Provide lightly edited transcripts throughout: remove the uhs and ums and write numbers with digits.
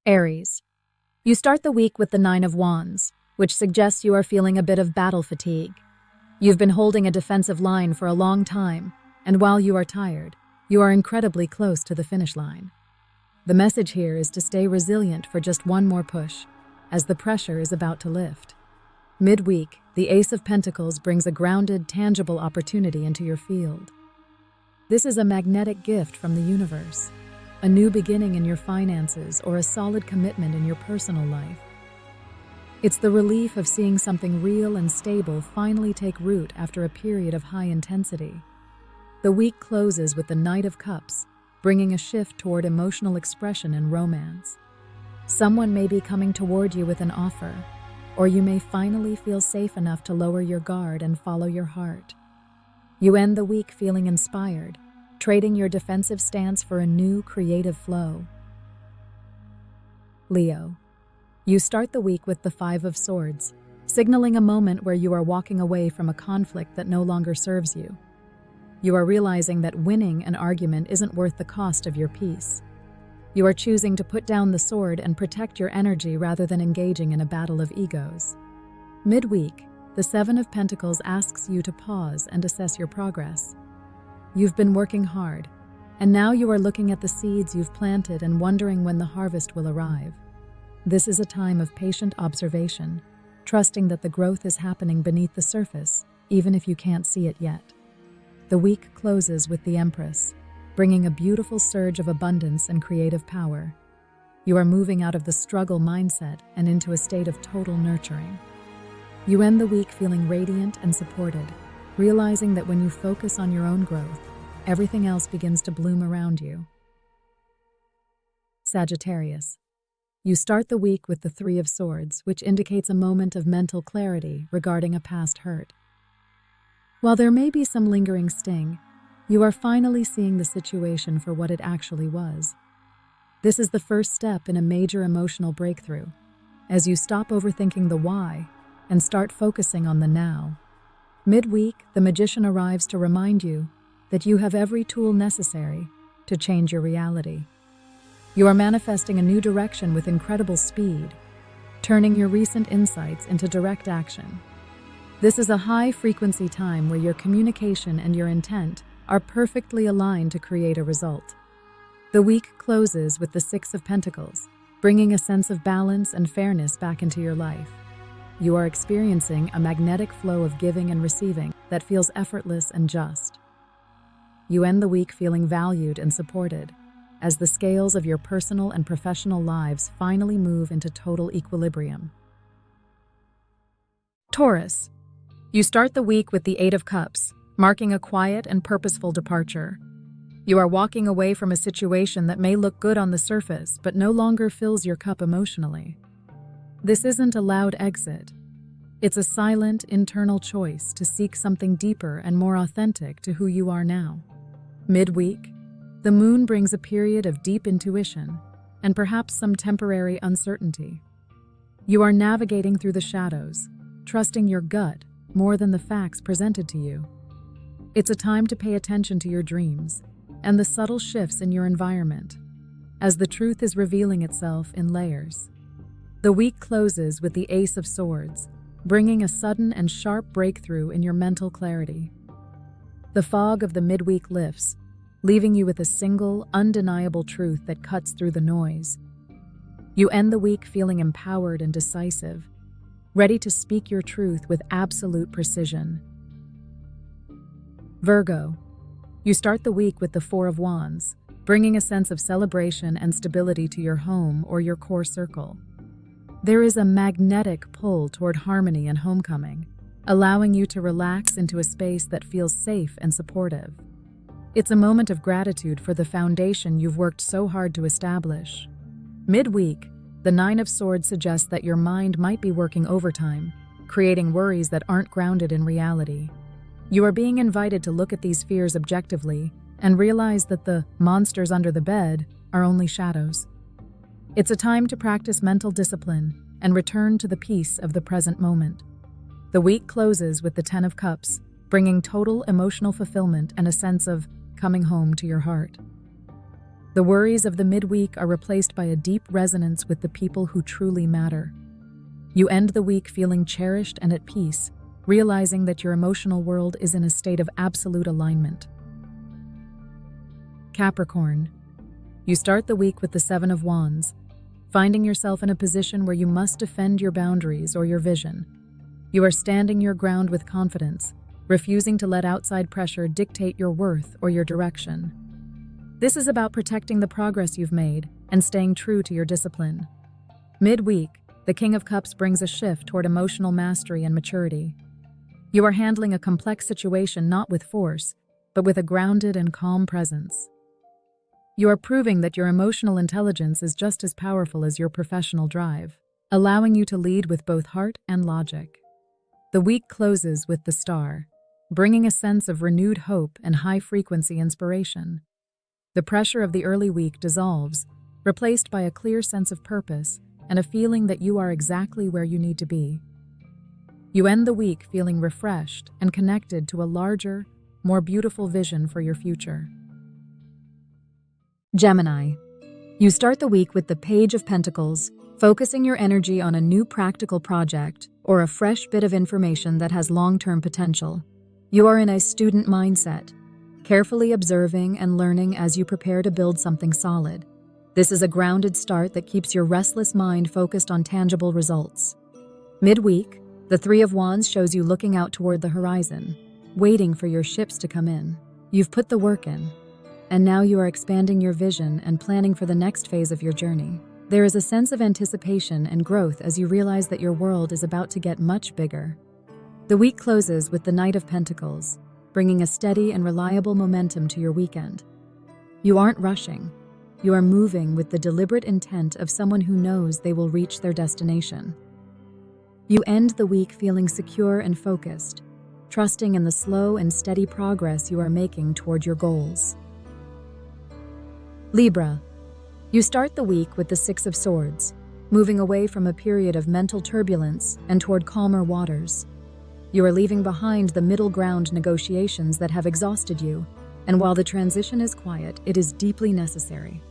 Aries. You start the week with the Nine of Wands, which suggests you are feeling a bit of battle fatigue. You've been holding a defensive line for a long time, and while you are tired, you are incredibly close to the finish line. The message here is to stay resilient for just one more push, as the pressure is about to lift. Midweek, the Ace of Pentacles brings a grounded, tangible opportunity into your field. This is a magnetic gift from the universe, a new beginning in your finances or a solid commitment in your personal life. It's the relief of seeing something real and stable finally take root after a period of high intensity. The week closes with the Knight of Cups, bringing a shift toward emotional expression and romance. Someone may be coming toward you with an offer, or you may finally feel safe enough to lower your guard and follow your heart. You end the week feeling inspired, trading your defensive stance for a new creative flow. Leo. You start the week with the Five of Swords, signaling a moment where you are walking away from a conflict that no longer serves you. You are realizing that winning an argument isn't worth the cost of your peace. You are choosing to put down the sword and protect your energy rather than engaging in a battle of egos. Midweek, the Seven of Pentacles asks you to pause and assess your progress. You've been working hard, and now you are looking at the seeds you've planted and wondering when the harvest will arrive. This is a time of patient observation, trusting that the growth is happening beneath the surface, even if you can't see it yet. The week closes with the Empress, bringing a beautiful surge of abundance and creative power. You are moving out of the struggle mindset and into a state of total nurturing. You end the week feeling radiant and supported, realizing that when you focus on your own growth, everything else begins to bloom around you. Sagittarius. You start the week with the Three of Swords, which indicates a moment of mental clarity regarding a past hurt. While there may be some lingering sting, you are finally seeing the situation for what it actually was. This is the first step in a major emotional breakthrough, as you stop overthinking the why and start focusing on the now. Midweek, the Magician arrives to remind you that you have every tool necessary to change your reality. You are manifesting a new direction with incredible speed, turning your recent insights into direct action. This is a high-frequency time where your communication and your intent are perfectly aligned to create a result. The week closes with the Six of Pentacles, bringing a sense of balance and fairness back into your life. You are experiencing a magnetic flow of giving and receiving that feels effortless and just. You end the week feeling valued and supported, as the scales of your personal and professional lives finally move into total equilibrium. Taurus. You start the week with the Eight of Cups, marking a quiet and purposeful departure. You are walking away from a situation that may look good on the surface, but no longer fills your cup emotionally. This isn't a loud exit. It's a silent, internal choice to seek something deeper and more authentic to who you are now. Midweek, the moon brings a period of deep intuition and perhaps some temporary uncertainty. You are navigating through the shadows, trusting your gut more than the facts presented to you. It's a time to pay attention to your dreams and the subtle shifts in your environment, as the truth is revealing itself in layers. The week closes with the Ace of Swords, bringing a sudden and sharp breakthrough in your mental clarity. The fog of the midweek lifts, leaving you with a single, undeniable truth that cuts through the noise. You end the week feeling empowered and decisive, ready to speak your truth with absolute precision. Virgo. You start the week with the Four of Wands, bringing a sense of celebration and stability to your home or your core circle. There is a magnetic pull toward harmony and homecoming, allowing you to relax into a space that feels safe and supportive. It's a moment of gratitude for the foundation you've worked so hard to establish. Midweek, the Nine of Swords suggests that your mind might be working overtime, creating worries that aren't grounded in reality. You are being invited to look at these fears objectively and realize that the monsters under the bed are only shadows. It's a time to practice mental discipline and return to the peace of the present moment. The week closes with the Ten of Cups, bringing total emotional fulfillment and a sense of coming home to your heart. The worries of the midweek are replaced by a deep resonance with the people who truly matter. You end the week feeling cherished and at peace, realizing that your emotional world is in a state of absolute alignment. Capricorn. You start the week with the Seven of Wands, finding yourself in a position where you must defend your boundaries or your vision. You are standing your ground with confidence, refusing to let outside pressure dictate your worth or your direction. This is about protecting the progress you've made and staying true to your discipline. Midweek, the King of Cups brings a shift toward emotional mastery and maturity. You are handling a complex situation not with force, but with a grounded and calm presence. You are proving that your emotional intelligence is just as powerful as your professional drive, allowing you to lead with both heart and logic. The week closes with the Star, bringing a sense of renewed hope and high-frequency inspiration. The pressure of the early week dissolves, replaced by a clear sense of purpose and a feeling that you are exactly where you need to be. You end the week feeling refreshed and connected to a larger, more beautiful vision for your future. Gemini. You start the week with the Page of Pentacles, focusing your energy on a new practical project or a fresh bit of information that has long-term potential. You are in a student mindset, carefully observing and learning as you prepare to build something solid. This is a grounded start that keeps your restless mind focused on tangible results. Midweek, the Three of Wands shows you looking out toward the horizon, waiting for your ships to come in. You've put the work in, and now you are expanding your vision and planning for the next phase of your journey. There is a sense of anticipation and growth as you realize that your world is about to get much bigger. The week closes with the Knight of Pentacles, bringing a steady and reliable momentum to your weekend. You aren't rushing. You are moving with the deliberate intent of someone who knows they will reach their destination. You end the week feeling secure and focused, trusting in the slow and steady progress you are making toward your goals. Libra. You start the week with the Six of Swords, moving away from a period of mental turbulence and toward calmer waters. You are leaving behind the middle ground negotiations that have exhausted you, and while the transition is quiet, it is deeply necessary.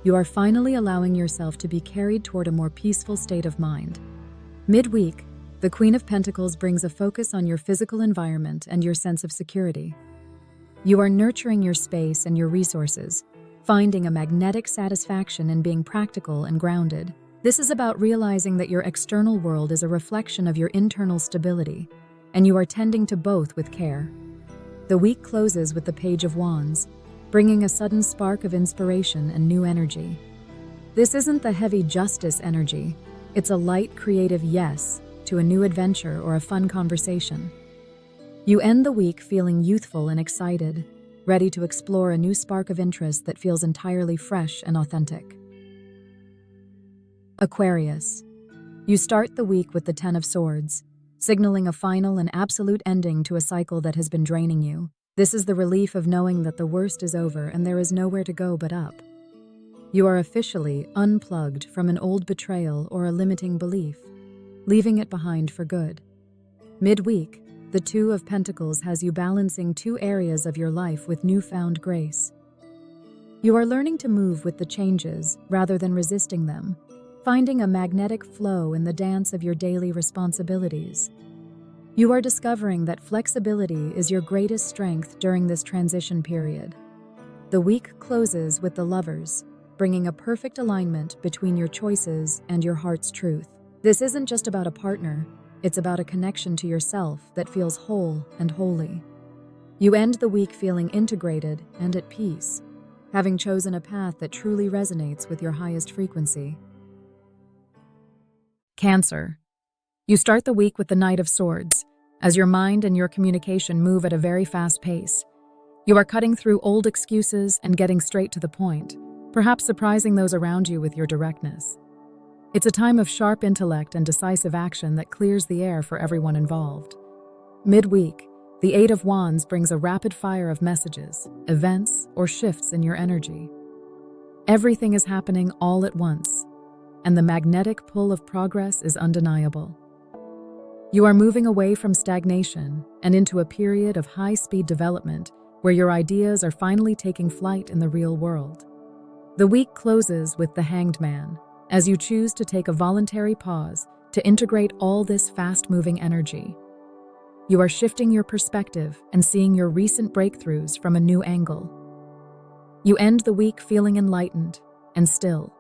You are finally allowing yourself to be carried toward a more peaceful state of mind. Midweek, the Queen of Pentacles brings a focus on your physical environment and your sense of security. You are nurturing your space and your resources, finding a magnetic satisfaction in being practical and grounded. This is about realizing that your external world is a reflection of your internal stability, and you are tending to both with care. The week closes with the Page of Wands, bringing a sudden spark of inspiration and new energy. This isn't the heavy justice energy, it's a light, creative yes to a new adventure or a fun conversation. You end the week feeling youthful and excited, ready to explore a new spark of interest that feels entirely fresh and authentic. Aquarius. You start the week with the Ten of Swords, signaling a final and absolute ending to a cycle that has been draining you. This is the relief of knowing that the worst is over and there is nowhere to go but up. You are officially unplugged from an old betrayal or a limiting belief, leaving it behind for good. Midweek, the Two of Pentacles has you balancing two areas of your life with newfound grace. You are learning to move with the changes rather than resisting them, finding a magnetic flow in the dance of your daily responsibilities. You are discovering that flexibility is your greatest strength during this transition period. The week closes with the Lovers, bringing a perfect alignment between your choices and your heart's truth. This isn't just about a partner, it's about a connection to yourself that feels whole and holy. You end the week feeling integrated and at peace, having chosen a path that truly resonates with your highest frequency. Cancer. You start the week with the Knight of Swords, as your mind and your communication move at a very fast pace. You are cutting through old excuses and getting straight to the point, perhaps surprising those around you with your directness. It's a time of sharp intellect and decisive action that clears the air for everyone involved. Midweek, the Eight of Wands brings a rapid fire of messages, events, or shifts in your energy. Everything is happening all at once, and the magnetic pull of progress is undeniable. You are moving away from stagnation and into a period of high-speed development where your ideas are finally taking flight in the real world. The week closes with the Hanged Man, as you choose to take a voluntary pause to integrate all this fast-moving energy. You are shifting your perspective and seeing your recent breakthroughs from a new angle. You end the week feeling enlightened and still,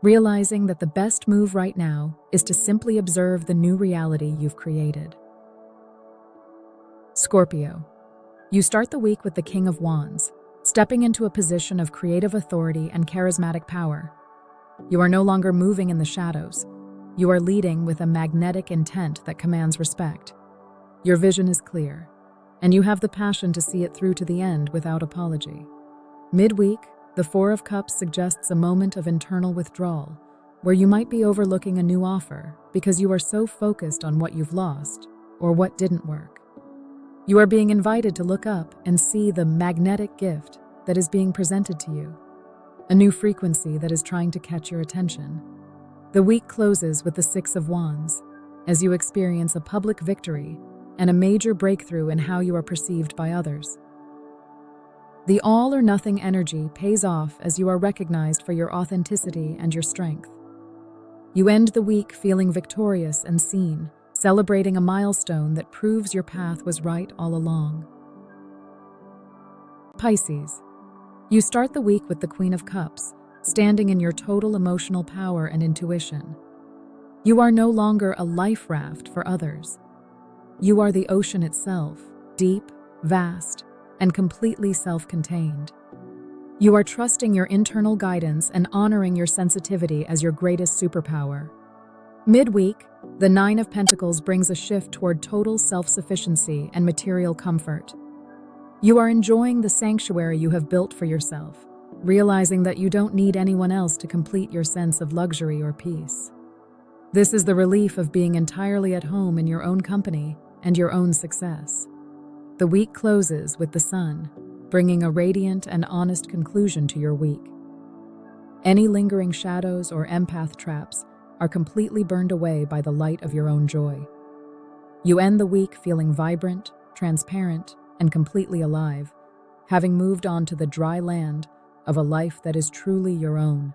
realizing that the best move right now is to simply observe the new reality you've created. Scorpio. You start the week with the King of Wands, stepping into a position of creative authority and charismatic power. You are no longer moving in the shadows. You are leading with a magnetic intent that commands respect. Your vision is clear, and you have the passion to see it through to the end without apology. Midweek, the Four of Cups suggests a moment of internal withdrawal, where you might be overlooking a new offer because you are so focused on what you've lost or what didn't work. You are being invited to look up and see the magnetic gift that is being presented to you, a new frequency that is trying to catch your attention. The week closes with the Six of Wands, as you experience a public victory and a major breakthrough in how you are perceived by others. The all-or-nothing energy pays off as you are recognized for your authenticity and your strength. You end the week feeling victorious and seen, celebrating a milestone that proves your path was right all along. Pisces. You start the week with the Queen of Cups, standing in your total emotional power and intuition. You are no longer a life raft for others. You are the ocean itself, deep, vast, and completely self-contained. You are trusting your internal guidance and honoring your sensitivity as your greatest superpower. Midweek, the Nine of Pentacles brings a shift toward total self-sufficiency and material comfort. You are enjoying the sanctuary you have built for yourself, realizing that you don't need anyone else to complete your sense of luxury or peace. This is the relief of being entirely at home in your own company and your own success. The week closes with the Sun, bringing a radiant and honest conclusion to your week. Any lingering shadows or empath traps are completely burned away by the light of your own joy. You end the week feeling vibrant, transparent, and completely alive, having moved on to the dry land of a life that is truly your own.